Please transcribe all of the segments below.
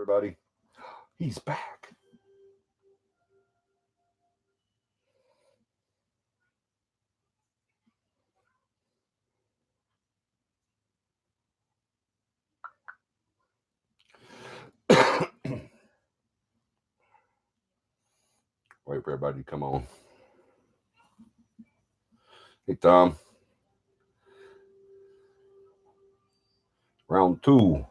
everybody. He's back. Wait for everybody to come on. Hey, Tom. Round 2.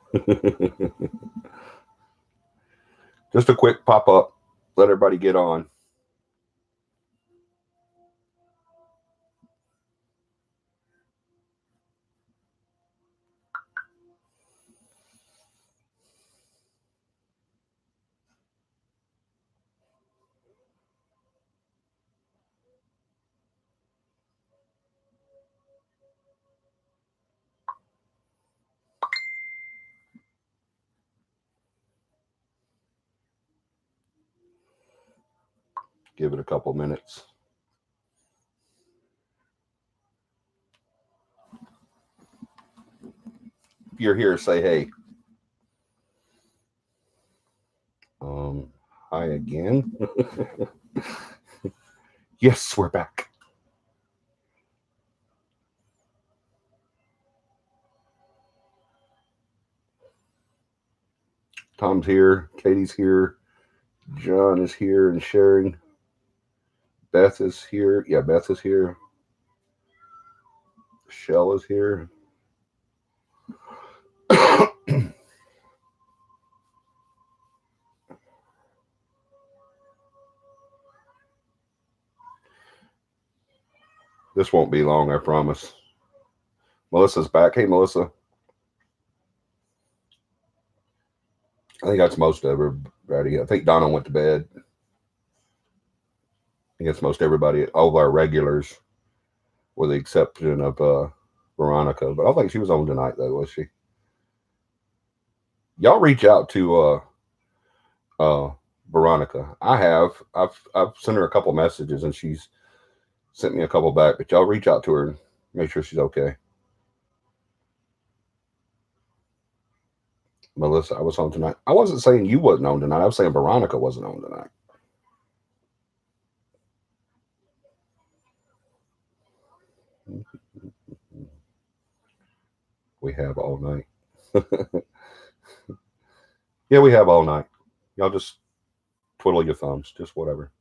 Just a quick pop-up. Let everybody get on. Give it a couple minutes. If you're here, say hey. Hi again. Yes, we're back. Tom's here. Katie's here. John is here and sharing. Beth is here. Yeah, Beth is here. Shell is here. This won't be long, I promise. Melissa's back. Hey, Melissa. I think that's most of everybody. I think Donna went to bed. I think it's most everybody, all of our regulars, with the exception of Veronica. But I don't think she was on tonight, though, was she? Y'all reach out to Veronica. I have. I've sent her a couple messages, and she's sent me a couple back. But y'all reach out to her and make sure she's okay. Melissa, I was on tonight. I wasn't saying you wasn't on tonight. I was saying Veronica wasn't on tonight. We have all night. Yeah, we have all night. Y'all just twiddle your thumbs, just whatever.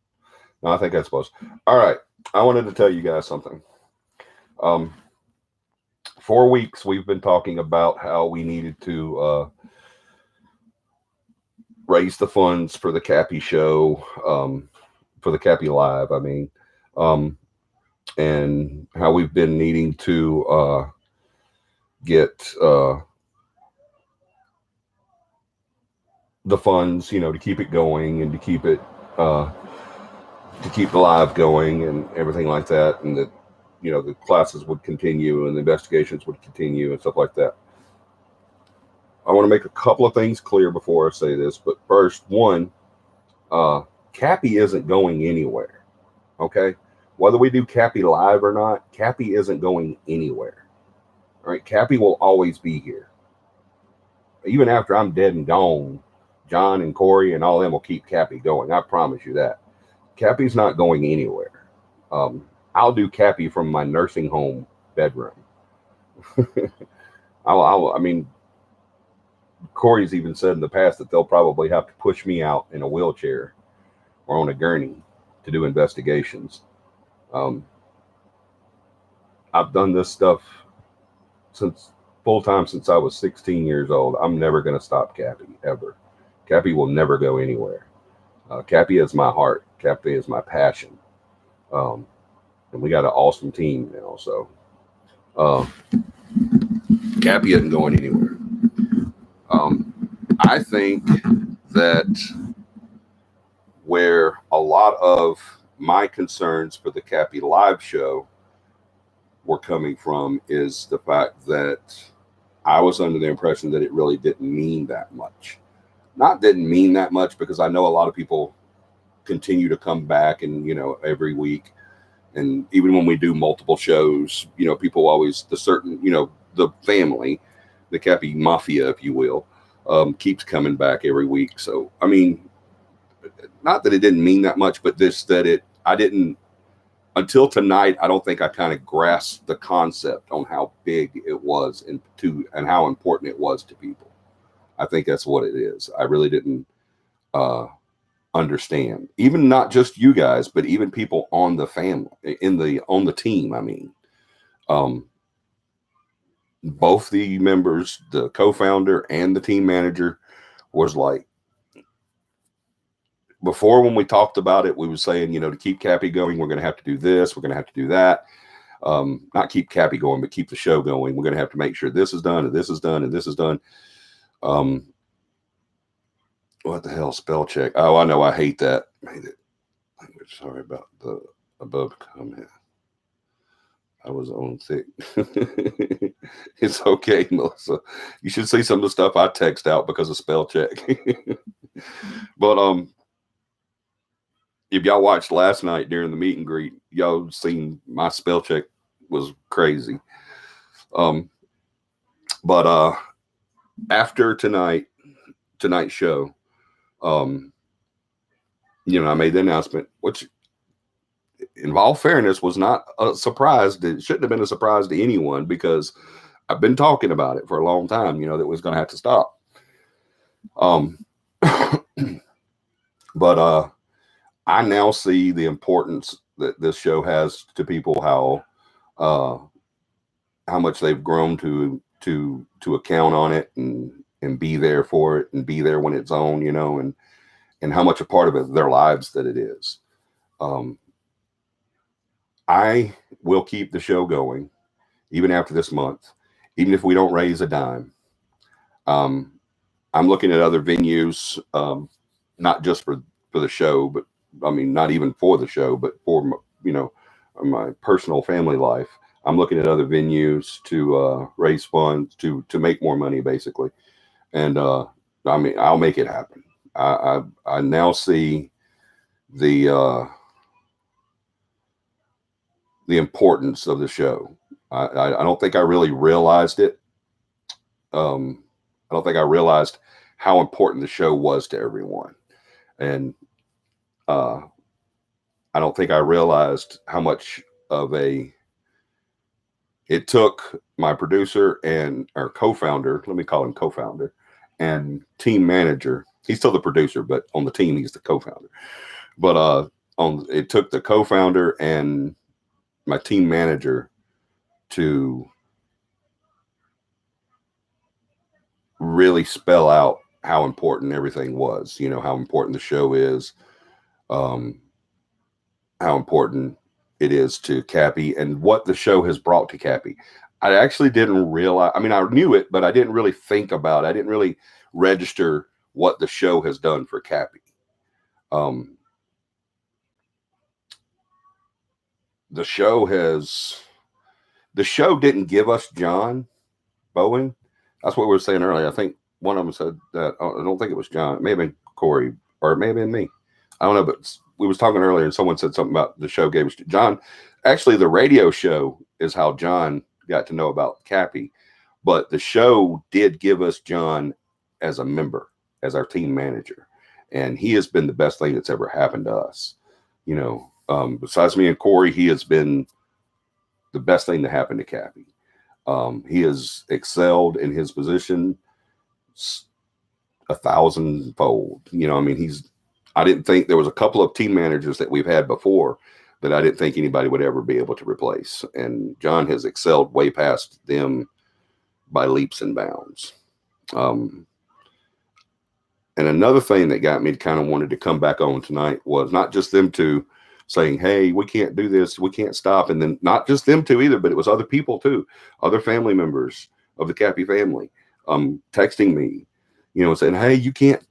No, I think that's supposed. All right. I wanted to tell you guys something. 4 weeks we've been talking about how we needed to raise the funds for the CAPI show, for the CAPI Live, I mean, and how we've been needing to get the funds, to keep it going and to keep it to keep the live going and everything like that, and that the classes would continue and the investigations would continue and stuff like that. I want to make a couple of things clear before I say this, but first, one, CAPI isn't going anywhere. Okay, whether we do CAPI Live or not, CAPI isn't going anywhere. All right, CAPI will always be here. Even after I'm dead and gone, John and Corey and all of them will keep CAPI going. I promise you that. CAPI's not going anywhere. I'll do CAPI from my nursing home bedroom. I mean, Corey's even said in the past that they'll probably have to push me out in a wheelchair or on a gurney to do investigations. I've done this stuff since full-time since I was 16 years old. I'm never going to stop CAPI, ever. CAPI will never go anywhere. CAPI is my heart. CAPI is my passion. And we got an awesome team now, so CAPI isn't going anywhere. I think that where a lot of my concerns for the CAPI Live show were coming from is the fact that I was under the impression that it really didn't mean that much. Not didn't mean that much, because I know a lot of people continue to come back and, every week. And even when we do multiple shows, people always, the certain, the family, the CAPI mafia, if you will, keeps coming back every week. So, I mean, not that it didn't mean that much, but I didn't, until tonight, I don't think I kind of grasped the concept on how big it was and how important it was to people. I think that's what it is. I really didn't understand, even not just you guys, but even people on the on the team. I mean, both the members, the co-founder and the team manager, was like, before when we talked about it, we were saying, to keep CAPI going, we're going to have to do this, we're going to have to do that. Not keep CAPI going, but keep the show going. We're going to have to make sure this is done and this is done and this is done. What the hell? Spell check. Oh, I know. I hate that. Sorry about the above comment. I was on sick. It's okay, Melissa. You should see some of the stuff I text out because of spell check. But if y'all watched last night during the meet and greet, y'all seen my spell check was crazy. But after tonight's show, I made the announcement, which, in all fairness, was not a surprise. It shouldn't have been a surprise to anyone, because I've been talking about it for a long time, that was going to have to stop. But I now see the importance that this show has to people, how much they've grown to account on it and be there for it and be there when it's on, and how much a part of their lives that it is. I will keep the show going even after this month, even if we don't raise a dime. I'm looking at other venues, not just for the show, but I mean, not even for the show, but for, my personal family life. I'm looking at other venues to raise funds to make more money, basically. And I mean, I'll make it happen. I now see the importance of the show. I don't think I really realized it. I don't think I realized how important the show was to everyone. And I don't think I realized how much of it took my producer and our co-founder, let me call him co-founder, and team manager. He's still the producer, but on the team, he's the co-founder. But it took the co-founder and my team manager to really spell out how important everything was, how important the show is, how important it is to CAPI and what the show has brought to CAPI. I actually didn't realize, I mean, I knew it, but I didn't really think about it. I didn't really register what the show has done for CAPI. The show didn't give us John Bowen. That's what we were saying earlier. I think one of them said that. I don't think it was John. It may have been Corey, or it may have been me. I don't know, but we was talking earlier and someone said something about the show gave us John. Actually, the radio show is how John got to know about CAPI, but the show did give us John as a member, as our team manager. And he has been the best thing that's ever happened to us. Besides me and Corey, he has been the best thing to happen to CAPI. He has excelled in his position 1,000-fold. I didn't think there was a couple of team managers that we've had before that I didn't think anybody would ever be able to replace. And John has excelled way past them by leaps and bounds. And another thing that got me to kind of wanted to come back on tonight was not just them two saying, hey, we can't do this, we can't stop. And then not just them two either, but it was other people too, other family members of the CAPI family, texting me, saying, hey, you can't,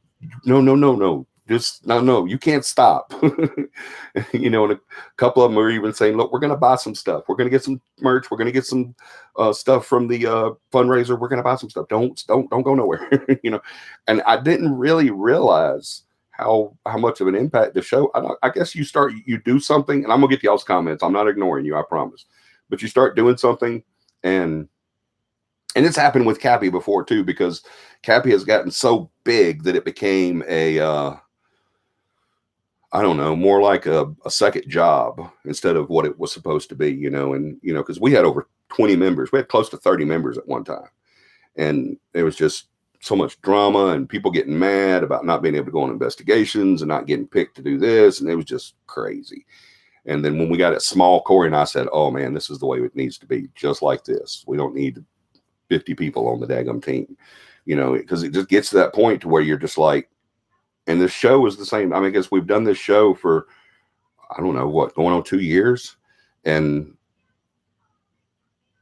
no. Just no, you can't stop. And a couple of them are even saying, look, we're going to buy some stuff. We're going to get some merch. We're going to get some stuff from the fundraiser. We're going to buy some stuff. Don't go nowhere. And I didn't really realize how much of an impact the show. I guess you do something, and I'm gonna get y'all's comments. I'm not ignoring you, I promise. But you start doing something, and And it's happened with CAPI before too, because CAPI has gotten so big that it became a, I don't know, more like a second job instead of what it was supposed to be, you know. And, you know, because we had over 20 members, we had close to 30 members at one time. And it was just so much drama and people getting mad about not being able to go on investigations and not getting picked to do this. And it was just crazy. And then when we got it small, Corey and I said, oh man, this is the way it needs to be, just like this. We don't need 50 people on the daggum team, you know, because it just gets to that point to where you're just like, and this show is the same. I mean, because we've done this show for, I don't know what, going on 2 years. And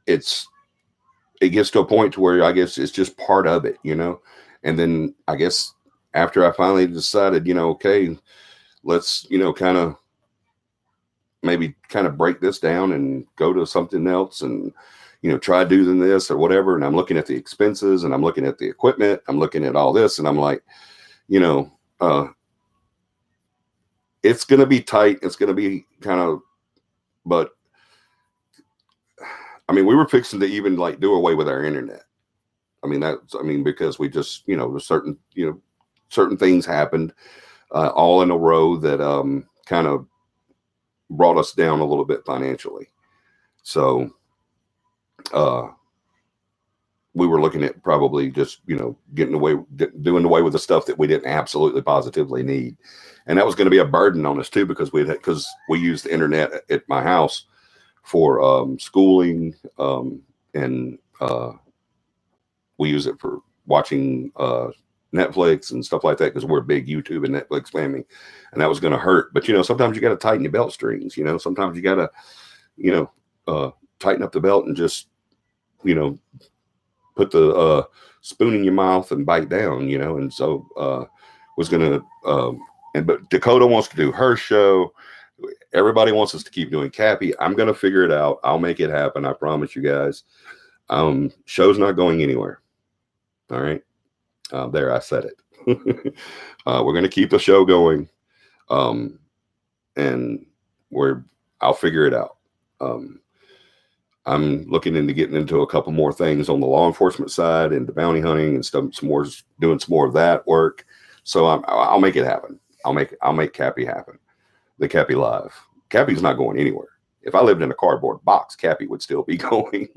it gets to a point to where I guess it's just part of it, you know? And then I guess after I finally decided, you know, okay, let's, you know, kind of maybe kind of break this down and go to something else and, you know, try doing this or whatever. And I'm looking at the expenses and I'm looking at the equipment. I'm looking at all this and I'm like, you know, it's going to be tight. It's going to be kind of, but I mean, we were fixing to even like do away with our internet. I mean, because we just, you know, certain things happened all in a row that kind of brought us down a little bit financially. So we were looking at probably just, you know, doing away with the stuff that we didn't absolutely positively need. And that was going to be a burden on us too, because we used the internet at my house for schooling, and we use it for watching Netflix and stuff like that, because we're a big YouTube and Netflix family, and that was going to hurt. But, you know, sometimes you got to tighten your belt strings, you know, sometimes you got to, you know, tighten up the belt and just, you know, put the spoon in your mouth and bite down, you know. And so was going to, but Dakota wants to do her show. Everybody wants us to keep doing CAPI. I'm going to figure it out. I'll make it happen. I promise you guys. Show's not going anywhere. All right. There, I said it. We're going to keep the show going. And I'll figure it out. I'm looking into getting into a couple more things on the law enforcement side and the bounty hunting and stuff, doing some more of that work. So I'll make it happen. I'll make CAPI happen. The CAPI Live. CAPI's not going anywhere. If I lived in a cardboard box, CAPI would still be going.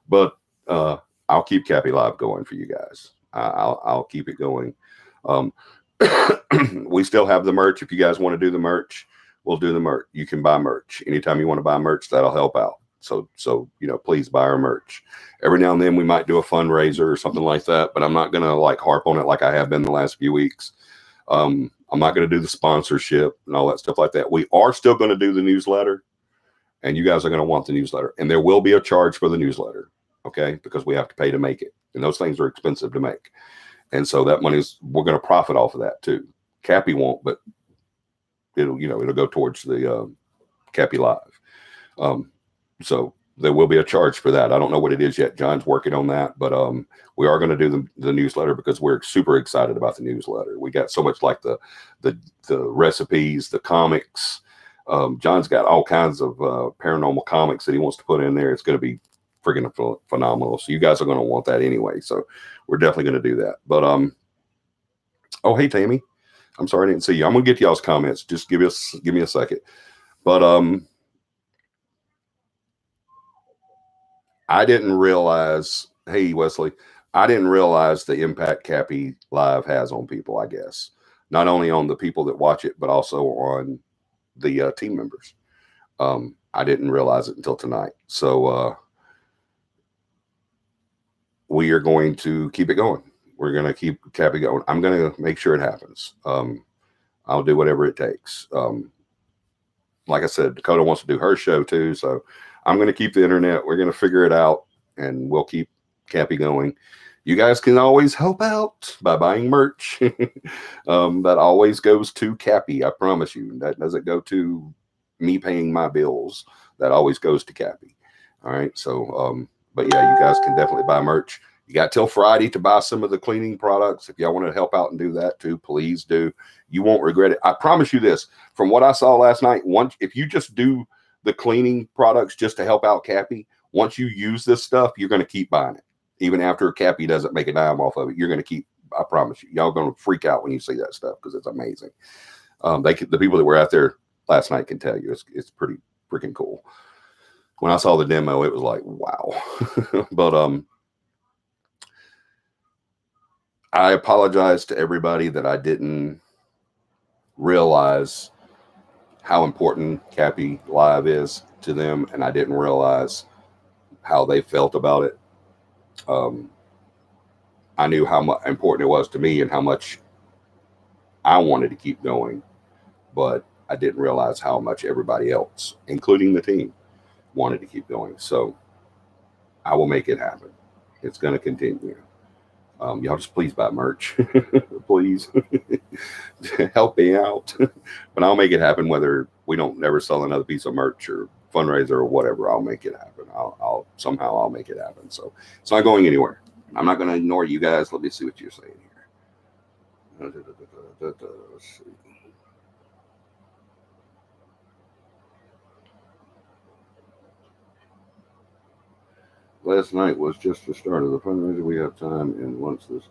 But I'll keep CAPI Live going for you guys. I'll keep it going. We still have the merch. If you guys want to do the merch, we'll do the merch. You can buy merch anytime you want to buy merch. That'll help out. So you know, please buy our merch. Every now and then we might do a fundraiser or something like that, but I'm not gonna like harp on it like I have been the last few weeks. I'm not going to do the sponsorship and all that stuff like that. We are still going to do the newsletter, and you guys are going to want the newsletter, and there will be a charge for the newsletter. Okay. Because we have to pay to make it, and those things are expensive to make. And so that we're going to profit off of that too. CAPI won't, but it'll go towards the CAPI Live. So there will be a charge for that. I don't know what it is yet. John's working on that, but we are going to do the newsletter because we're super excited about the newsletter. We got so much like the recipes, the comics. John's got all kinds of paranormal comics that he wants to put in there. It's going to be freaking phenomenal. So you guys are going to want that anyway. So we're definitely going to do that. But oh, hey Tammy, I'm sorry I didn't see you. I'm going to get y'all's comments. Just give me a second. But I didn't realize, hey, Wesley, I didn't realize the impact CAPI Live has on people, I guess. Not only on the people that watch it, but also on the team members. I didn't realize it until tonight. So we are going to keep it going. We're going to keep CAPI going. I'm going to make sure it happens. I'll do whatever it takes. Like I said, Dakota wants to do her show too. So I'm going to keep the internet. We're going to figure it out, and we'll keep CAPI going. You guys can always help out by buying merch. That always goes to CAPI. I promise you. That doesn't go to me paying my bills. That always goes to CAPI. All right. So, but yeah, you guys can definitely buy merch. You got till Friday to buy some of the cleaning products. If y'all want to help out and do that too, please do. You won't regret it. I promise you this. From what I saw last night, if you just do the cleaning products just to help out CAPI, once you use this stuff, you're going to keep buying it. Even after CAPI doesn't make a dime off of it, you're going to keep, I promise you, y'all going to freak out when you see that stuff because it's amazing. The people that were out there last night can tell you it's pretty freaking cool. When I saw the demo, it was like, wow. But I apologize to everybody that I didn't realize how important CAPI Live is to them, and I didn't realize how they felt about it. I knew how important it was to me and how much I wanted to keep going, but I didn't realize how much everybody else, including the team, wanted to keep going. So I will make it happen. It's going to continue. Y'all just please buy merch. Please help me out. But I'll make it happen whether we don't ever sell another piece of merch or fundraiser or whatever. I'll make it happen. I'll make it happen. So it's not going anywhere. I'm not going to ignore you guys. Let me see what you're saying here. Let's see. Last night was just the start of the fundraiser. We have time, and once this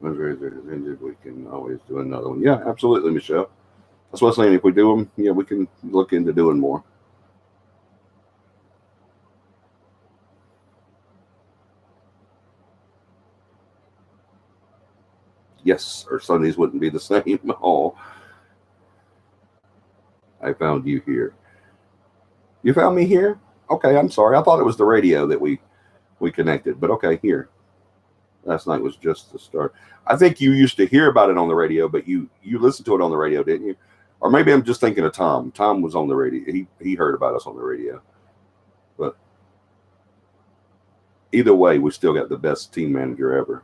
fundraiser is ended, we can always do another one. Yeah, absolutely, Michelle. That's what I'm saying. If we do them, yeah, we can look into doing more. Yes, or Sundays wouldn't be the same. Oh, I found you here. You found me here? Okay, I'm sorry. I thought it was the radio that we connected, but okay, here. Last night was just the start. I think you used to hear about it on the radio, but you listened to it on the radio, didn't you? Or maybe I'm just thinking of Tom. Tom was on the radio. He heard about us on the radio. But either way, we still got the best team manager ever.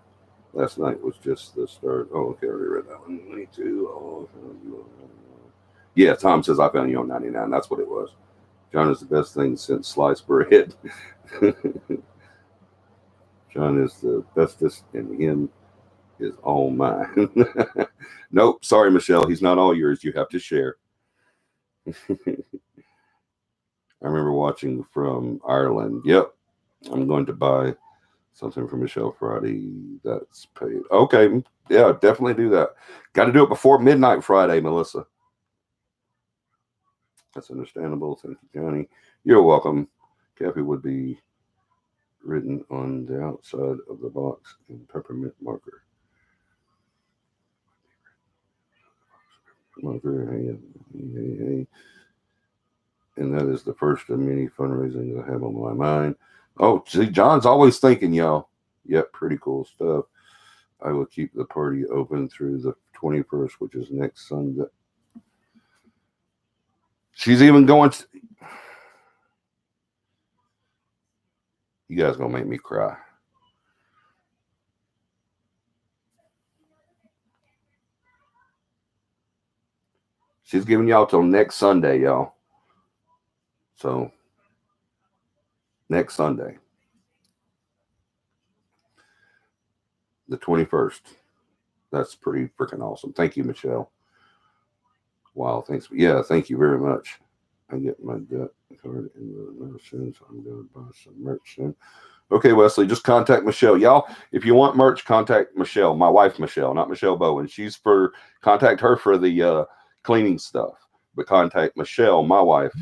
Last night was just the start. Oh, okay, I already read that one. 22. Oh, yeah, Tom says I found you on 99. That's what it was. John is the best thing since sliced bread. John is the bestest, and him is all mine. Nope, sorry, Michelle. He's not all yours. You have to share. I remember watching from Ireland. Yep, I'm going to buy something for Michelle Friday. That's paid. Okay, yeah, definitely do that. Got to do it before midnight Friday, Melissa. That's understandable. Thank you, Johnny. You're welcome. CAPI would be written on the outside of the box in peppermint marker. Hey. And that is the first of many fundraising I have on my mind. Oh, see, John's always thinking, y'all. Yep, pretty cool stuff. I will keep the party open through the 21st, which is next Sunday. She's even going to... You guys gonna make me cry. She's giving y'all till next Sunday, y'all. So, next Sunday, the 21st. That's pretty freaking awesome. Thank you, Michelle. Wow, thanks. Yeah, thank you very much. I get my debt card in the mail soon, so I'm going to buy some merch soon. Okay, Wesley, just contact Michelle. Y'all, if you want merch, contact Michelle, my wife, Michelle, not Michelle Bowen. Contact her for the cleaning stuff. But contact Michelle, my wife,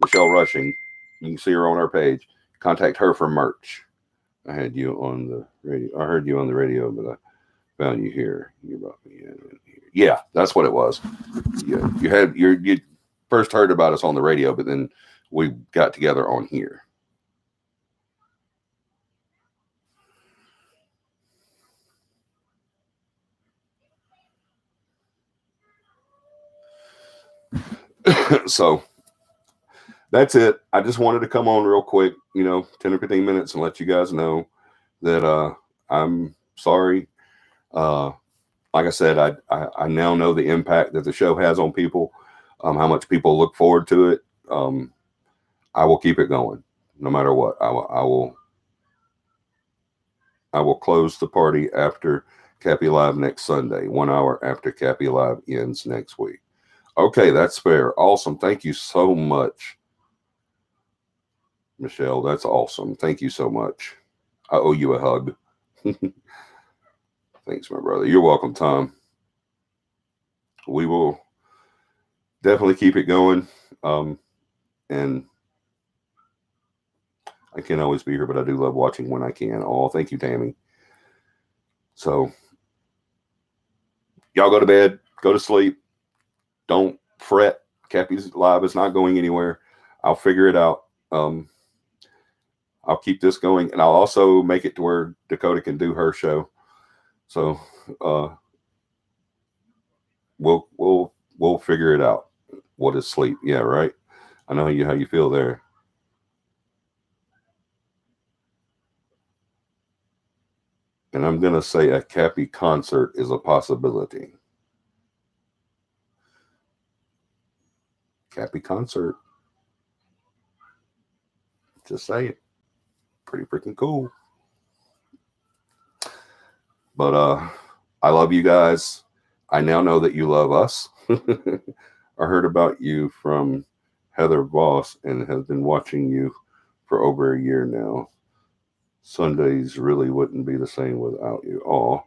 Michelle Rushing. You can see her on our page. Contact her for merch. I had you on the radio. I heard you on the radio, but I found you here. You brought me in here. Yeah, that's what it was. Yeah, you first heard about us on the radio, but then we got together on here. So that's it. I just wanted to come on real quick, 10 or 15 minutes and let you guys know that I'm sorry. Like I said, I now know the impact that the show has on people, how much people look forward to it. I will keep it going no matter what. I will close the party after CAPI Live next Sunday, 1 hour after CAPI Live ends next week. Okay, that's fair. Awesome. Thank you so much. Michelle, that's awesome. Thank you so much. I owe you a hug. Thanks, my brother. You're welcome, Tom. We will definitely keep it going. And I can't always be here, but I do love watching when I can. Oh, thank you, Tammy. So, y'all go to bed, go to sleep. Don't fret. Cappy's Live is not going anywhere. I'll figure it out. I'll keep this going, and I'll also make it to where Dakota can do her show. So, we'll figure it out. What is sleep? Yeah, right. I know how you feel there. And I'm gonna say a CAPI concert is a possibility. CAPI concert. Just say it. Pretty freaking cool. But I love you guys. I now know that you love us. I heard about you from Heather Voss and has been watching you for over a year now. Sundays really wouldn't be the same without you. Oh,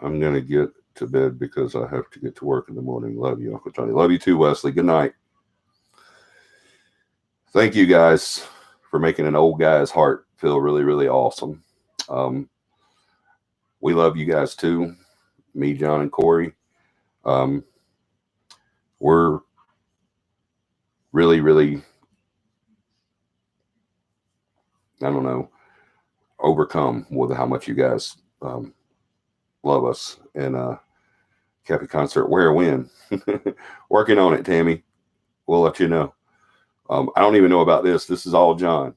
I'm going to get to bed because I have to get to work in the morning. Love you, Uncle Johnny. Love you too, Wesley. Good night. Thank you guys for making an old guy's heart feel really, really awesome. We love you guys too. Me, John, and Corey. We're really, really, I don't know, overcome with how much you guys love us. And CAPI concert, where, when? Working on it, Tammy. We'll let you know. I don't even know about this. This is all John.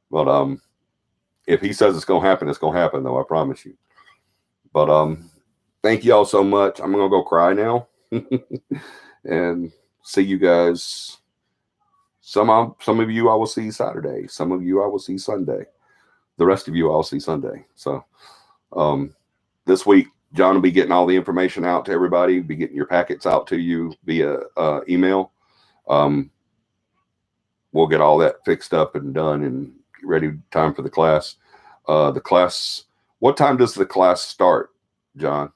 But if he says it's going to happen, it's going to happen, though. I promise you. But thank you all so much. I'm going to go cry now. And see you guys. Some of you I will see Saturday. Some of you I will see Sunday. The rest of you I'll see Sunday. So this week, John will be getting all the information out to everybody, be getting your packets out to you via email. We'll get all that fixed up and done and ready time for the class. The class, what time does the class start, John?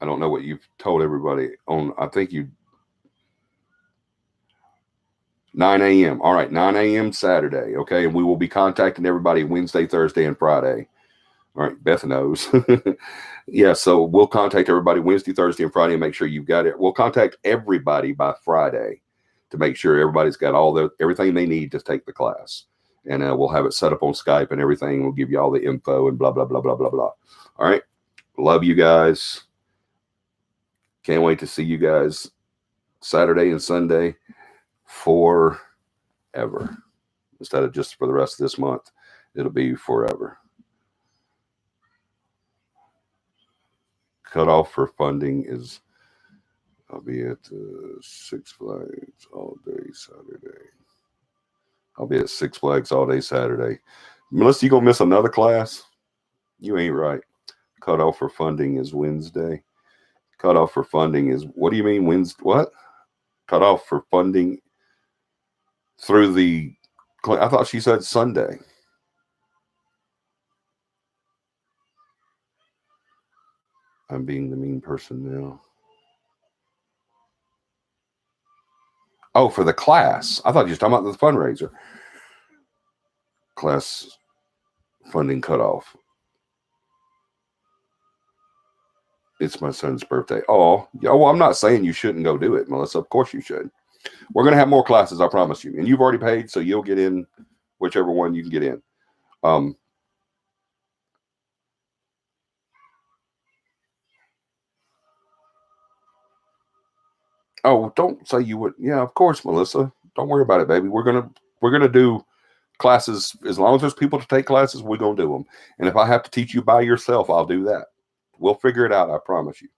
I don't know what you've told everybody on. I think you 9 a.m. All right, 9 a.m. Saturday. Okay, and we will be contacting everybody Wednesday, Thursday, and Friday. All right, Beth knows. Yeah, so we'll contact everybody Wednesday, Thursday, and Friday and make sure you've got it. We'll contact everybody by Friday to make sure everybody's got everything they need to take the class. And we'll have it set up on Skype and everything. We'll give you all the info and blah, blah, blah, blah, blah, blah. All right. Love you guys. Can't wait to see you guys Saturday and Sunday forever. Instead of just for the rest of this month, it'll be forever. Cutoff for funding is I'll be at Six Flags all day Saturday. I'll be at Six Flags all day Saturday. Melissa, you gonna miss another class? You ain't right. Cutoff for funding is Wednesday. Cutoff for funding is, what do you mean Wednesday? What? Cutoff for funding through the, I thought she said Sunday. I'm being the mean person now. Oh, for the class. I thought you were talking about the fundraiser. Class funding cutoff. It's my son's birthday. Oh, well, I'm not saying you shouldn't go do it, Melissa. Of course you should. We're going to have more classes, I promise you. And you've already paid, so you'll get in whichever one you can get in. Oh, don't say you would. Yeah, of course, Melissa. Don't worry about it, baby. We're gonna do classes as long as there's people to take classes. We're gonna do them. And if I have to teach you by yourself, I'll do that. We'll figure it out. I promise you.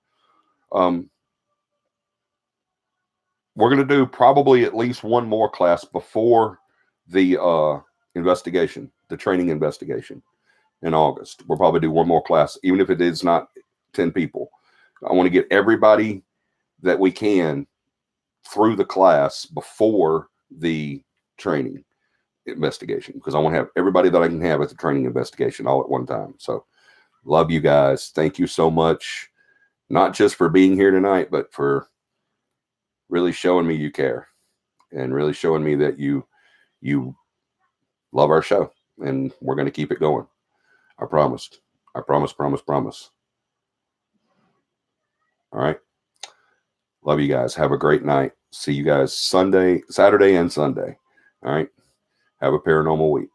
We're gonna do probably at least one more class before the investigation, the training investigation in August. We'll probably do one more class, even if it is not 10 people. I want to get everybody that we can through the class before the training investigation, because I want to have everybody that I can have at the training investigation all at one time. So love you guys. Thank you so much, not just for being here tonight, but for really showing me you care and really showing me that you love our show, and we're going to keep it going. I promised. I promise. All right. Love you guys. Have a great night. See you guys Saturday and Sunday. All right. Have a paranormal week.